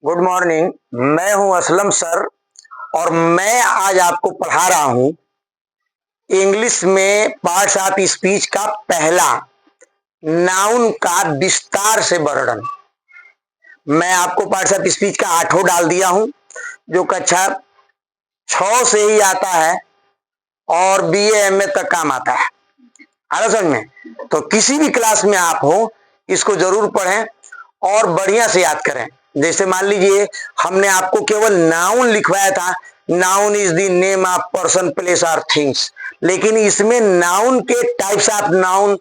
Good morning. मैं हूं Aslam sir और मैं आज आपको पढ़ा रहा हूं इंग्लिश में पार्ट्स ऑफ स्पीच का पहला नाउन का विस्तार से वर्णन। मैं आपको पार्ट्स ऑफ स्पीच का 8वां डाल दिया हूं जो कक्षा 6 से ही आता है और बीए एमए तक काम आता है। आ समझ में? तो किसी भी क्लास में आप हो इसको जरूर पढ़ें और बढ़िया से याद करें। जैसे मान लीजिए हमने आपको केवल नाउन लिखवाया था, noun is the name of person place और थिंग्स, लेकिन इसमें नाउन के टाइप्स ऑफ नाउन,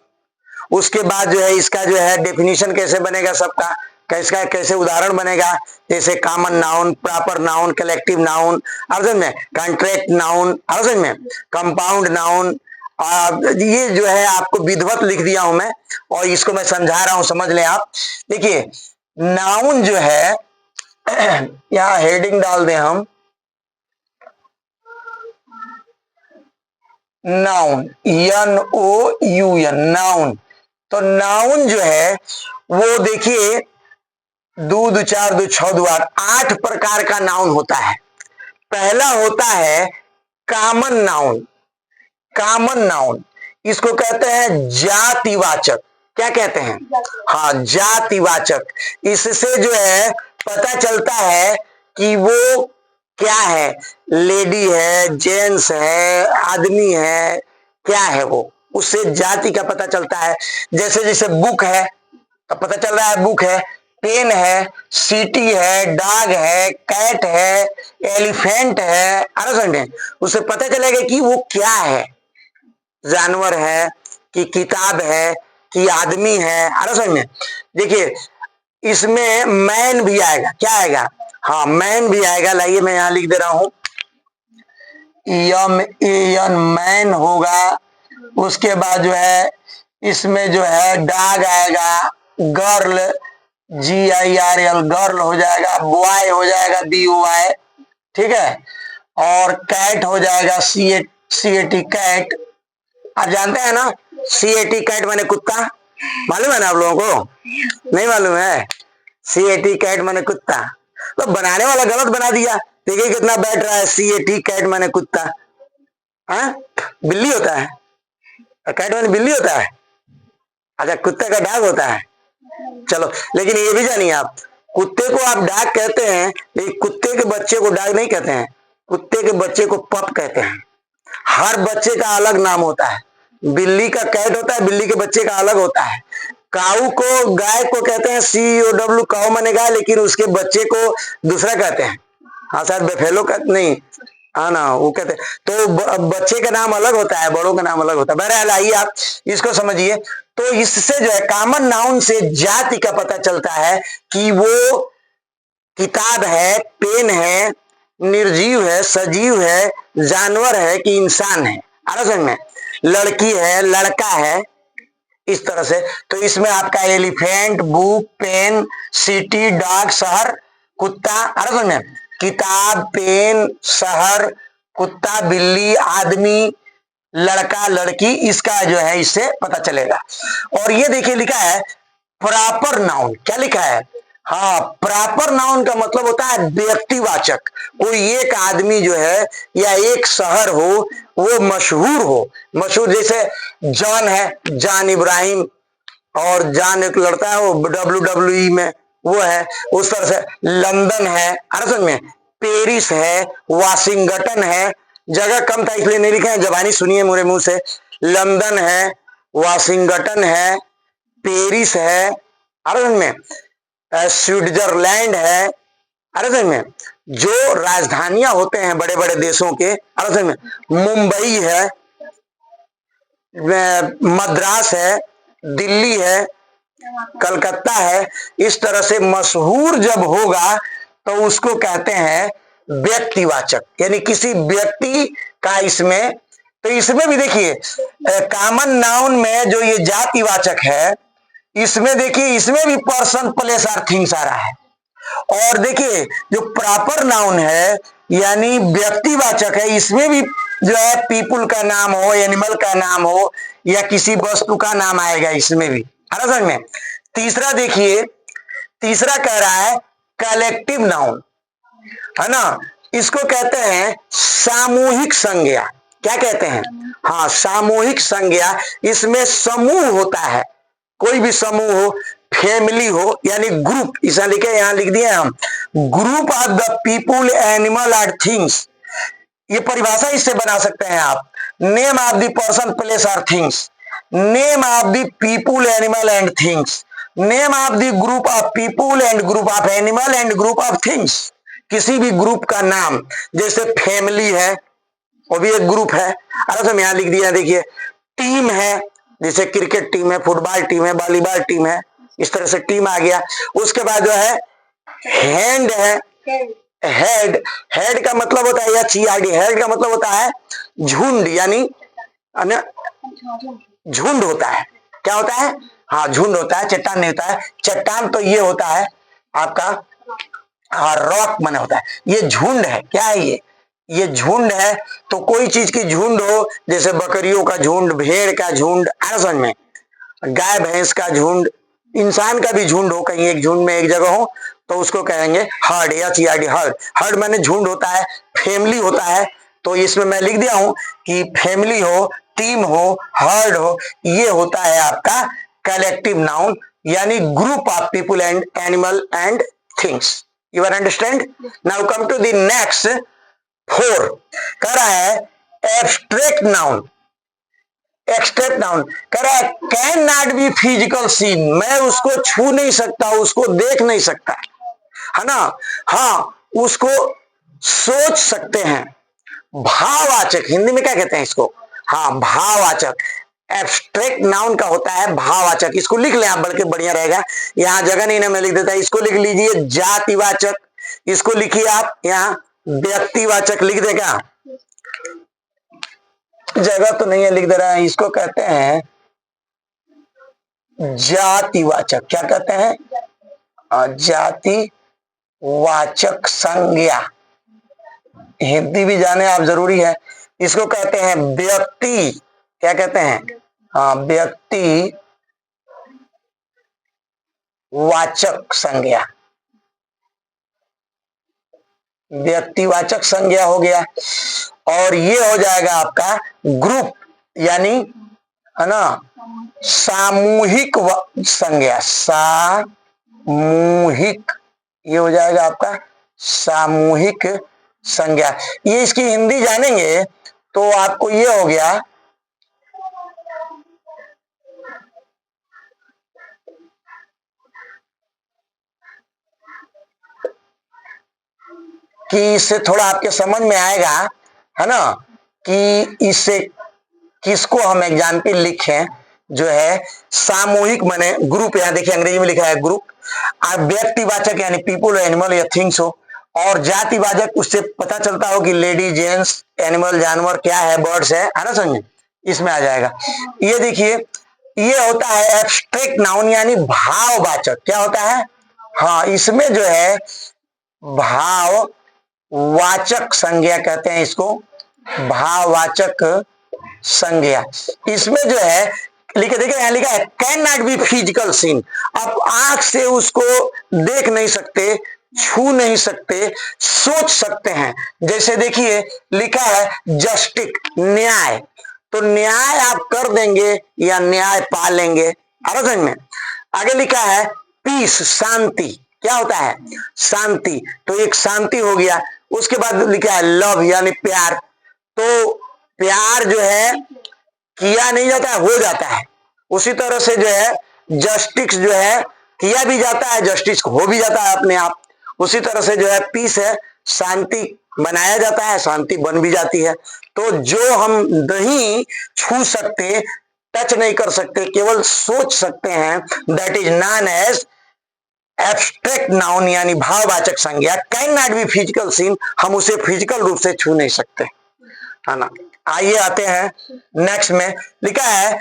उसके बाद जो है इसका जो है डेफिनेशन कैसे बनेगा सबका, कैसा कैसे उदाहरण बनेगा, जैसे common noun, proper noun, collective noun, अर्थ में कॉन्ट्रैक्ट नाउन, अर्थ में कंपाउंड नाउन। ये जो है आपको विधिवत लिख दिया हूं मैं और इसको मैं समझा रहा हूं, समझ लें आप। देखिए नाउन जो है यहां हेडिंग डाल दें हम, नाउन, NOUN, नाउन। तो नाउन जो है वो देखिए 2 2 4 2 6 2 8 प्रकार का नाउन होता है। पहला होता है कॉमन नाउन। कॉमन नाउन इसको कहते हैं जातिवाचक। क्या कहते हैं? हाँ, जातिवाचक। इससे जो है पता चलता है कि वो क्या है, लेडी है, जेंट्स है, आदमी है, क्या है वो, उससे जाति का पता चलता है। जैसे जैसे बुक है तो पता चल रहा है बुक है, पेन है, सिटी है, डॉग है, कैट है, एलिफेंट है, समझे? उससे पता चलेगा कि वो क्या है, जानवर है कि किताब है कि आदमी है। समझ में? देखिए इसमें मैन भी आएगा। क्या आएगा? हाँ, मैन भी आएगा। लाइए मैं यहां लिख दे रहा हूं, MAN, मैन होगा। उसके बाद जो है इसमें जो है डॉग आएगा, गर्ल, GIRL, गर्ल हो जाएगा, बॉय हो जाएगा, BOY, ठीक है, और कैट हो जाएगा, CAT, कैट। आप जानते हैं ना CAT, कैट माने कुत्ता, मालूम है ना आप लोगों को? नहीं मालूम है? CAT, कैट माने कुत्ता। तो बनाने वाला गलत बना दिया। देखिए कितना बैठ रहा है, CAT, कैट माने कुत्ता। हाँ, बिल्ली होता है, कैट माने बिल्ली होता है। अच्छा, कुत्ते का डॉग होता है। चलो, लेकिन ये भी जानिए आप, कुत्ते को आप डॉग कहते हैं लेकिन कुत्ते के बच्चे को डॉग नहीं कहते हैं, कुत्ते के बच्चे को पप कहते हैं। हर बच्चे का अलग नाम होता है। बिल्ली का कैट होता है, बिल्ली के बच्चे का अलग होता है। काऊ को, गाय को कहते हैं COW, काऊ माने गाय, लेकिन उसके बच्चे को दूसरा कहते हैं। हाँ, शायद बेफेलो का नहीं, हाँ ना, वो कहते हैं। तो बच्चे का नाम अलग होता है, बड़ों का नाम अलग होता है। बहरहाल आइए आप इसको समझिए। तो इससे जो है कॉमन नाउन से जाति का पता चलता है कि वो किताब है, पेन है, निर्जीव है, सजीव है, जानवर है कि इंसान है। समझ में? लड़की है, लड़का है, इस तरह से। तो इसमें आपका elephant, book, pen, city, dog, शहर, कुत्ता, समझ में? किताब, पेन, शहर, कुत्ता, बिल्ली, आदमी, लड़का, लड़की, इसका जो है इससे पता चलेगा। और ये देखिए लिखा है प्रॉपर नाउन। क्या लिखा है? हाँ, प्रॉपर नाउन का मतलब होता है व्यक्तिवाचक। कोई एक आदमी जो है या एक शहर हो वो मशहूर हो। मशहूर जैसे जॉन है, जॉन इब्राहिम, और जॉन एक लड़ता है वो WWE में वो है, उस तरह से लंदन है, समझ में? पेरिस है, वाशिंगटन है। जगह कम था इसलिए नहीं लिखे हैं, जबानी सुनिए मेरे मुंह से। लंदन है, वाशिंगटन है, पेरिस है, समझ में? स्विट्जरलैंड है, समझ में? जो राजधानियां होते हैं बड़े बड़े देशों के, समझ में? मुंबई है, मद्रास है, दिल्ली है, कलकत्ता है। इस तरह से मशहूर जब होगा तो उसको कहते हैं व्यक्तिवाचक, यानी किसी व्यक्ति का इसमें। तो इसमें भी देखिए कॉमन नाउन में जो ये जातिवाचक है, इसमें देखिए इसमें भी पर्सन, प्लेस और थिंग्स आ रहा है। और देखिए जो प्रॉपर नाउन है यानी व्यक्तिवाचक है, इसमें भी जो है पीपुल का नाम हो, एनिमल का नाम हो या किसी वस्तु का नाम आएगा इसमें भी। समझ में? तीसरा देखिए, तीसरा कह रहा है कलेक्टिव नाउन, है ना। इसको कहते हैं सामूहिक संज्ञा। क्या कहते हैं? हाँ, सामूहिक संज्ञा। इसमें समूह होता है, कोई भी समूह हो, फैमिली हो, यानी ग्रुप। इसे लिखे, यहां लिख दिए हम, group of the people, animal और थिंग्स। ये परिभाषा इससे बना सकते हैं आप। Name of the person, place और things, name of the people, animal and things, name of the group of people and group of animal and group of things. किसी भी ग्रुप का नाम, जैसे फैमिली है, वो भी एक ग्रुप है। अरे तो यहां लिख दिया, देखिए। टीम है, जैसे क्रिकेट टीम है, फुटबॉल टीम है, वॉलीबॉल टीम है, इस तरह से टीम आ गया। उसके बाद जो है हैंड है, हेड। हेड का मतलब होता है HED, हेड का मतलब होता है झुंड, यानी झुंड होता है। क्या होता है? हाँ, झुंड होता है, चट्टान नहीं होता है। चट्टान तो ये होता है आपका, हाँ, रॉक बना होता है। ये झुंड है। क्या है ये झुंड है। तो कोई चीज की झुंड हो, जैसे बकरियों का झुंड, भेड़ का झुंड, आ समझ में, गाय भैंस का झुंड, इंसान का भी झुंड हो, कहीं एक झुंड में एक जगह हो, तो उसको कहेंगे हर्ड, HERD, हर्ड। हर्ड माने झुंड होता है। फैमिली होता है, तो इसमें मैं लिख दिया हूं कि फैमिली हो, टीम हो, हर्ड हो, ये होता है आपका कलेक्टिव नाउन, यानी group of people and animal and things. You are understand? Now come to the next 4। कह रहा है एब्स्ट्रैक्ट नाउन। एक्सट्रैक्ट नाउन कह रहा है can not be physical seen, मैं उसको छू नहीं सकता, उसको देख नहीं सकता, है ना। हाँ, उसको सोच सकते हैं। भाववाचक, हिंदी में क्या कहते हैं इसको? हाँ, भाववाचक। एब्स्ट्रैक्ट नाउन का होता है भाववाचक। इसको लिख लें आप, बल्कि बढ़िया रहेगा। यहां जगह नहीं ना, मैं लिख देता, इसको लिख लीजिए जातिवाचक। इसको लिखिए आप, यहां व्यक्तिवाचक लिख देगा, जगह तो नहीं है, लिख दे रहा है। इसको कहते हैं जातिवाचक। क्या कहते हैं? जातिवाचक संज्ञा। हिंदी भी जाने आप, जरूरी है। इसको कहते हैं व्यक्ति। क्या कहते हैं? हाँ, व्यक्ति वाचक संज्ञा। व्यक्तिवाचक संज्ञा हो गया। और ये हो जाएगा आपका ग्रुप, यानी, है ना, सामूहिक संज्ञा। सामूहिक, ये हो जाएगा आपका सामूहिक संज्ञा। ये इसकी हिंदी जानेंगे तो आपको ये हो गया कि इससे थोड़ा आपके समझ में आएगा, है ना, कि इससे किसको हम एग्जाम्पल लिखें। जो है सामूहिक माने ग्रुप, यहां देखिए अंग्रेजी में लिखा है ग्रुप। व्यक्तिवाचक यानी पीपुल, एनिमल या थिंग्स हो। और जातिवाचक, उससे पता चलता हो कि लेडी, जेंट्स, एनिमल जानवर क्या है, बर्ड्स है ना, समझे, इसमें आ जाएगा। ये देखिए, ये होता है एब्स्ट्रैक्ट नाउन, यानी भाववाचक। क्या होता है? हाँ, इसमें जो है भाववाचक संज्ञा कहते हैं इसको, भाववाचक संज्ञा। इसमें जो है लिखे, देखिए यहां लिखा है can not be physical seen. आप आंख से उसको देख नहीं सकते, छू नहीं सकते, सोच सकते हैं। जैसे देखिए लिखा है जस्टिस, न्याय। तो न्याय आप कर देंगे या न्याय पा लेंगे, समझ में। आगे लिखा है पीस, शांति। क्या होता है? शांति। तो एक शांति हो गया। उसके बाद लिखा है लव, यानी प्यार। तो प्यार जो है किया नहीं जाता है, हो जाता है। उसी तरह से जो है जस्टिस जो है किया भी जाता है, जस्टिस हो भी जाता है अपने आप। उसी तरह से जो है पीस है, शांति बनाया जाता है, शांति बन भी जाती है। तो जो हम नहीं छू सकते, टच नहीं कर सकते, केवल सोच सकते हैं, that is known as abstract noun, यानी भाववाचक संज्ञा। Can not be physical seen, हम उसे फिजिकल रूप से छू नहीं सकते, है ना। आइए आते हैं नेक्स्ट में, लिखा है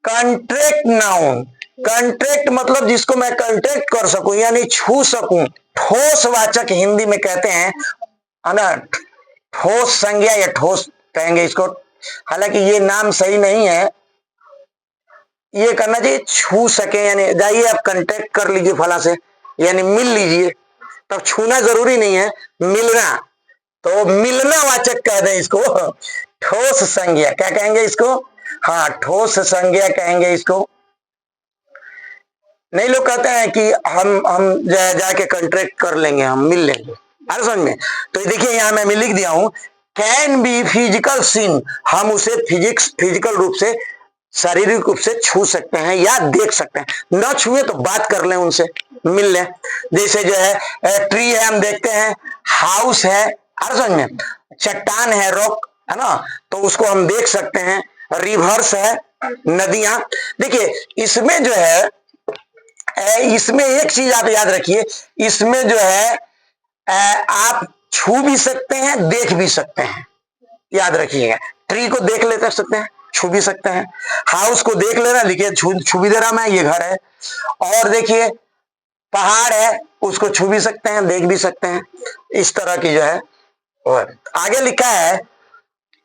कॉन्ट्रैक्ट नाउन। कॉन्ट्रैक्ट मतलब जिसको मैं कॉन्ट्रैक्ट कर सकूं, यानी छू सकूं। ठोसवाचक हिंदी में कहते हैं, है ना, ठोस संज्ञा या ठोस कहेंगे इसको। हालांकि ये नाम सही नहीं है, ये करना चाहिए छू सके, यानी जाइए आप कांटेक्ट कर लीजिए फला से, यानी मिल लीजिए, तब छूना जरूरी नहीं है, मिलना, तो मिलना वाचक कह दें इसको ठोस संज्ञा। क्या कहेंगे इसको? हाँ, ठोस संज्ञा कहेंगे इसको। नहीं, लोग कहते हैं कि हम जाके कॉन्ट्रैक्ट कर लेंगे, हम मिल लेंगे, हर समझ में। तो देखिए यहाँ मैं लिख दिया हूं, कैन बी फिजिकल सीन, हम उसे फिजिकल रूप से, शारीरिक रूप से छू सकते हैं या देख सकते हैं, न छुए तो बात कर लें उनसे, मिल लें। जैसे जो है ट्री है, हम देखते हैं, हाउस है, हर समझ में, चट्टान है, रॉक है ना, तो उसको हम देख सकते हैं। रिवर्स है, नदियां। देखिए इसमें जो है, इसमें एक चीज आप याद रखिए, इसमें जो है आप छू भी सकते हैं, देख भी सकते हैं, याद रखिएगा। ट्री को देख ले सकते हैं, छू भी सकते हैं। हाउस को देख लेना, देखिए छू भी दे रहा मैं, ये घर है। और देखिए पहाड़ है, उसको छू भी सकते हैं, देख भी सकते हैं। इस तरह की जो है। और आगे लिखा है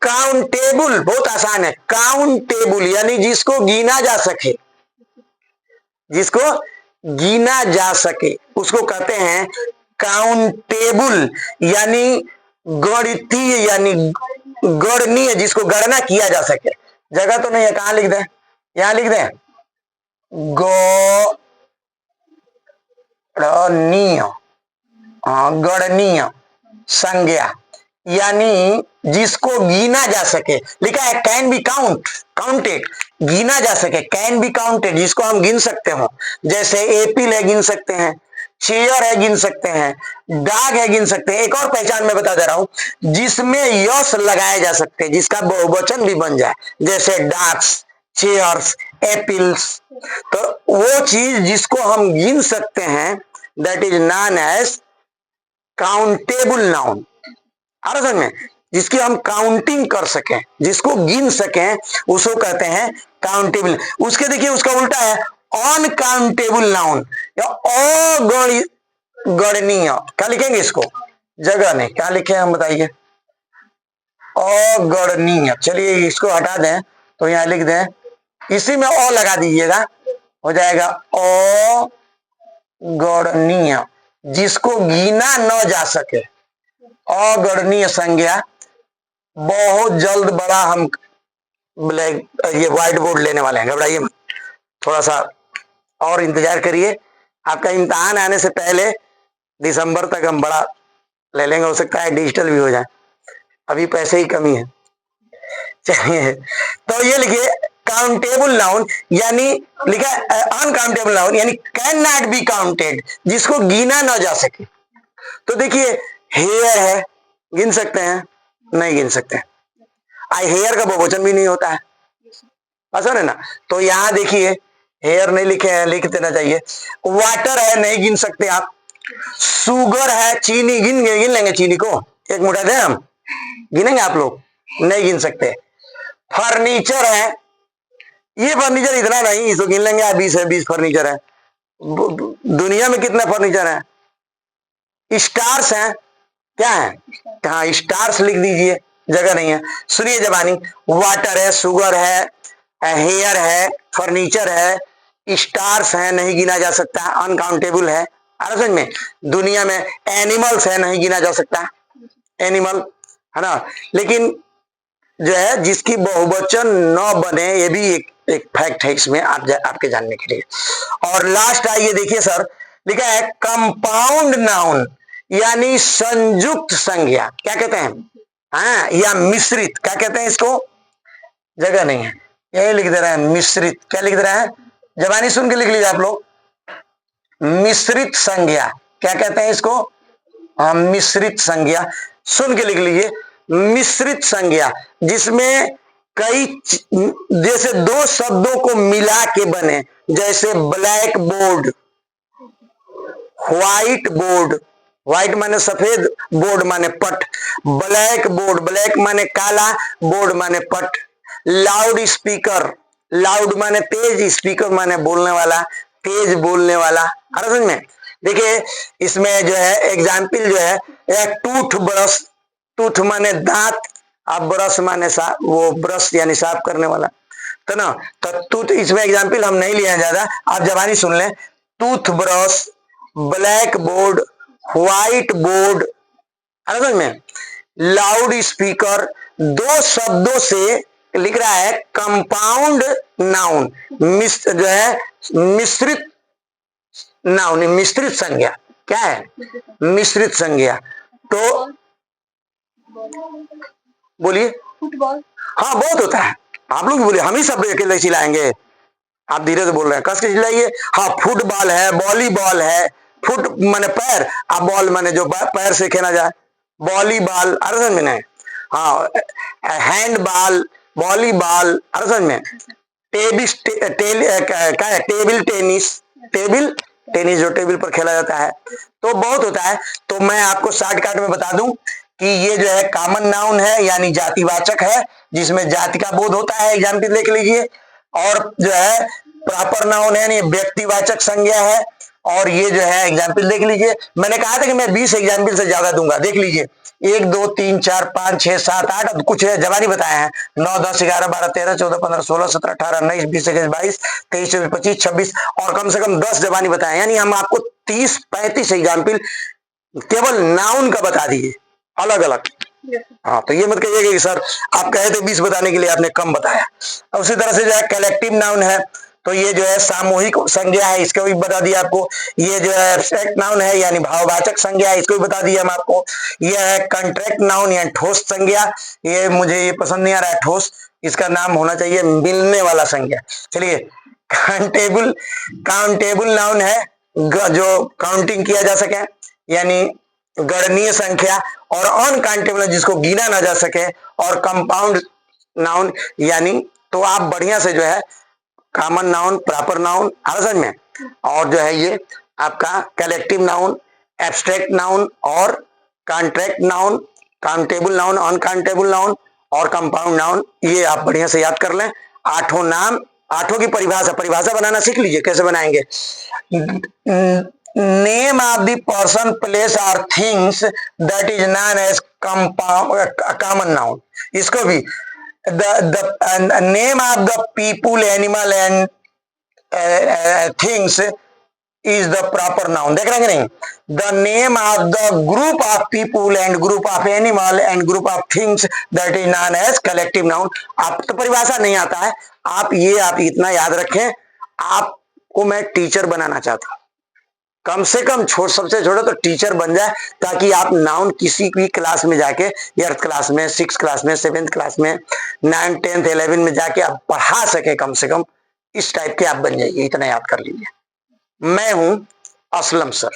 काउंटेबल, बहुत आसान है, काउंटेबल यानी जिसको गिना जा सके, जिसको गिना जा सके उसको कहते हैं काउंटेबल, यानी गणितीय, यानी गणनीय, जिसको गणना किया जा सके। जगह तो नहीं है, कहां लिख दें? यहां लिख दें, गणनीय, गणनीय संज्ञा, यानी जिसको गिना जा सके। लिखा है कैन बी काउंटेड, गिना जा सके, कैन बी काउंटेड, जिसको हम गिन सकते हो। जैसे एप्पल है, गिन सकते हैं, चेयर है, गिन सकते हैं, डाग है, गिन सकते हैं। एक और पहचान मैं बता दे रहा हूं, जिसमें यश लगाए जा सकते हैं, जिसका बहुवचन भी बन जाए, जैसे डाग्स, चेयर्स, एप्पल्स। तो वो चीज जिसको हम गिन सकते हैं, that is known as countable noun. आ रहा समझ में? जिसकी हम काउंटिंग कर सकें, जिसको गिन सकें, उसको कहते हैं काउंटेबल। उसके देखिए उसका उल्टा है अनकाउंटेबल नाउन या अगणनीय। क्या लिखेंगे इसको? जगह नहीं, क्या लिखे हम बताइए? अगणनीय। चलिए इसको हटा दें, तो यहां लिख दें, इसी में अ लगा दीजिएगा, हो जाएगा अगणनीय, जिसको गिना न जा सके, अगणनीय संज्ञा। बहुत जल्द बड़ा हम ब्लैक ये व्हाइट बोर्ड लेने वाले हैं, घबराइए मत, थोड़ा सा और इंतजार करिए। आपका इम्तहान आने से पहले दिसंबर तक हम बड़ा ले लेंगे, हो सकता है डिजिटल भी हो जाए, अभी पैसे ही कमी है। चलिए, तो ये लिखिए काउंटेबल नाउन, यानी लिखा अनकाउंटेबल नाउन, यानी कैन नॉट बी काउंटेड, जिसको गिना ना जा सके। तो देखिए हेयर है, गिन सकते हैं? नहीं गिन सकते। आई हेयर का बहुवचन भी नहीं होता है, आसान है ना। तो यहां देखिए हेयर नहीं लिखे हैं, लिख देना चाहिए। वाटर है, नहीं गिन सकते आप। शुगर है, चीनी गिन लेंगे, चीनी को एक मुठा दें हम, गिनेंगे आप लोग? नहीं गिन सकते। फर्नीचर है, ये फर्नीचर इतना नहीं, इसको गिन लेंगे आप, 20 है, 20 फर्नीचर है। दुनिया में कितना फर्नीचर है? स्टार्स हैं, क्या है? हाँ, स्टार्स लिख दीजिए, जगह नहीं है। सुनिए जबानी, वाटर है, शुगर है, हेयर है, फर्नीचर है, स्टार्स है, नहीं गिना जा सकता, अनकाउंटेबल है। समझ में? दुनिया में एनिमल्स है, नहीं गिना जा सकता, एनिमल है ना। लेकिन जो है जिसकी बहुवचन न बने, ये भी एक फैक्ट है इसमें, आपके जानने के लिए। और लास्ट आइए देखिए सर, लिखा है कंपाउंड नाउन, यानी संयुक्त संज्ञा। क्या कहते हैं? हाँ, या मिश्रित, क्या कहते हैं इसको? जगह नहीं है, यही लिख दे रहे हैं मिश्रित। क्या लिख दे रहे हैं? जबानी सुन के लिख लीजिए आप लोग, मिश्रित संज्ञा। क्या कहते हैं इसको? मिश्रित संज्ञा, सुन के लिख लीजिए, मिश्रित संज्ञा, जिसमें कई, जैसे दो शब्दों को मिला के बने, जैसे black board, white board, white माने सफेद, बोर्ड माने पट, ब्लैक बोर्ड, ब्लैक माने काला, बोर्ड माने पट। लाउड स्पीकर, लाउड माने तेज, स्पीकर माने बोलने वाला, तेज बोलने वाला। समझ में? देखिए इसमें जो है एग्जाम्पल जो है, एक टूथ ब्रश, टूथ माने दांत, अब ब्रश माने साफ, वो ब्रश यानी साफ करने वाला, तो ना। तो टूथ, इसमें एग्जाम्पल हम नहीं लिए ज्यादा, आप जबानी सुन लें। Tooth brush, black board, white board, समझ में, लाउड स्पीकर, दो शब्दों से लिख रहा है कंपाउंड नाउन, जो है मिश्रित नाउन, मिश्रित संज्ञा, क्या है, मिश्रित संज्ञा। तो बोलिए, फुटबॉल, हाँ बहुत होता है, आप लोग बोलिए, हम ही सब अकेले चिल्लाएंगे, आप धीरे से बोल रहे हैं, कस के चिल्लाइए। हाँ फुटबॉल है, वॉलीबॉल है, फुट माने पैर, अब बॉल माने जो पैर से खेला जाए, वॉलीबॉल, अरे समझ में, हाँ हैंडबॉल, वॉलीबॉल, अरे समझ में, क्या है, टेबल टेनिस, टेबल टेनिस जो टेबल पर खेला जाता है, तो बहुत होता है। तो मैं आपको शॉर्टकट में बता दूं कि ये जो है कॉमन नाउन है, यानी जातिवाचक है, जिसमें जाति का बोध होता है, एग्जाम्पल देख लीजिए। और जो है प्रॉपर नाउन है, यानी व्यक्तिवाचक संज्ञा है। और ये जो है एग्जाम्पल देख लीजिए, मैंने कहा था कि मैं 20 एग्जाम्पल से ज्यादा दूंगा, देख लीजिए 1 2 3 4 5 6 7 8, कुछ जवानी बताए हैं, 9 10 11 12 13 14 15 16 17 18 19 20 21 22 23 24 25 26 और कम से कम 10 जवानी बताए, यानी हम आपको 30 35 एग्जाम्पल केवल नाउन का बता दिए अलग अलग। हाँ तो ये मत कहिएगा कि सर आप कहे थे 20 बताने के लिए आपने कम बताया। उसी तरह से जो है कलेक्टिव नाउन है, तो ये जो है सामूहिक संज्ञा है, इसको भी बता दिया आपको। ये जो है एब्स्ट्रैक्ट नाउन है, यानी भाववाचक संज्ञा है, इसको भी बता दिया हम आपको। ये है कॉन्ट्रैक्ट नाउन, यानी ठोस संज्ञा, ये मुझे ये पसंद नहीं आ रहा है ठोस, इसका नाम होना चाहिए मिलने वाला संज्ञा। चलिए काउंटेबल, काउंटेबल नाउन है जो काउंटिंग किया जा सके, यानी गणनीय संख्या, और अनकाउंटेबल जिसको गिना ना जा सके, और कंपाउंड नाउन, यानी तो आप बढ़िया से जो है कॉमन नाउन, प्रॉपर नाउन, समझ में, और जो है ये आपका कलेक्टिव नाउन, एब्स्ट्रैक्ट नाउन और contract noun, countable noun, uncountable noun और कंपाउंड नाउन, ये आप बढ़िया से याद कर लें। 8 नाम, 8 की परिभाषा बनाना सीख लीजिए, कैसे बनाएंगे। Name of the person, place और things that is known as common noun, इसको भी the name of the people, animal and things is the proper noun, देख रहे हैं कि नहीं। the name of the group of people and group of animal and group of things that is known as collective noun। आप तो परिभाषा नहीं आता है, आप इतना याद रखें, आपको मैं टीचर बनाना चाहता हूं, कम से कम सबसे छोटा तो टीचर बन जाए, ताकि आप नाउन किसी भी क्लास में जाके, 8th क्लास में, 6th क्लास में, 7th क्लास में, 9th 10th 11 में जाके आप पढ़ा सके, कम से कम इस टाइप के आप बन जाइए, इतना याद कर लीजिए। मैं हूं असलम सर।